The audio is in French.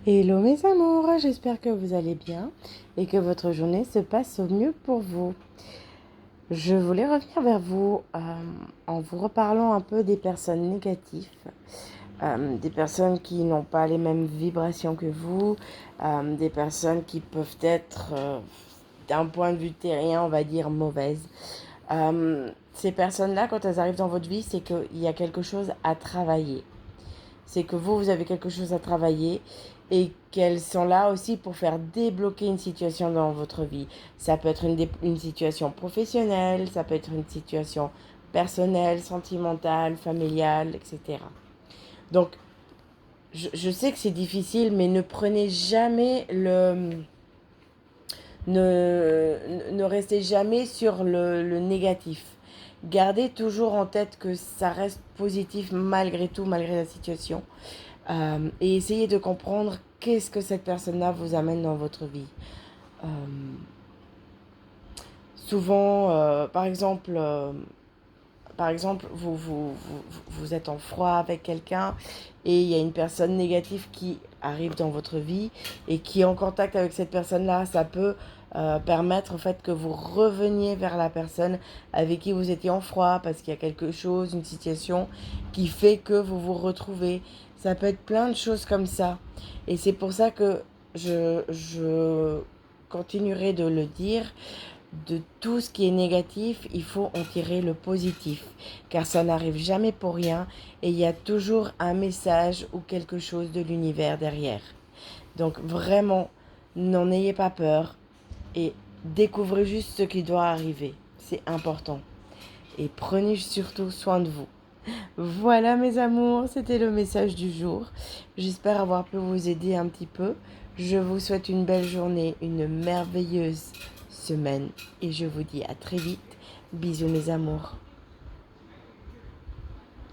Hello mes amours, j'espère que vous allez bien et que votre journée se passe au mieux pour vous. Je voulais revenir vers vous en vous reparlant un peu des personnes négatives, des personnes qui n'ont pas les mêmes vibrations que vous, des personnes qui peuvent être, d'un point de vue terrien, on va dire, mauvaises. Ces personnes-là, quand elles arrivent dans votre vie, c'est qu'il y a quelque chose à travailler. C'est que vous avez quelque chose à travailler et qu'elles sont là aussi pour faire débloquer une situation dans votre vie. Ça peut être une situation professionnelle, ça peut être une situation personnelle, sentimentale, familiale, etc. Donc, je sais que c'est difficile, mais ne prenez jamais ne restez jamais sur le négatif. Gardez toujours en tête que ça reste positif malgré tout, malgré la situation. Et essayez de comprendre qu'est-ce que cette personne-là vous amène dans votre vie. Euh, Souvent, par exemple vous êtes en froid avec quelqu'un et il y a une personne négative qui arrive dans votre vie et qui est en contact avec cette personne-là. Ça peut permettre au fait que vous reveniez vers la personne avec qui vous étiez en froid parce qu'il y a quelque chose, une situation qui fait que vous vous retrouvez. Ça peut être plein de choses comme ça. Et c'est pour ça que je continuerai de le dire, de tout ce qui est négatif, il faut en tirer le positif, car ça n'arrive jamais pour rien et il y a toujours un message ou quelque chose de l'univers derrière. Donc vraiment, n'en ayez pas peur et découvrez juste ce qui doit arriver. C'est important. Et prenez surtout soin de vous. Voilà mes amours, c'était le message du jour. J'espère avoir pu vous aider un petit peu. Je vous souhaite une belle journée, une merveilleuse semaine et je vous dis à très vite. Bisous mes amours.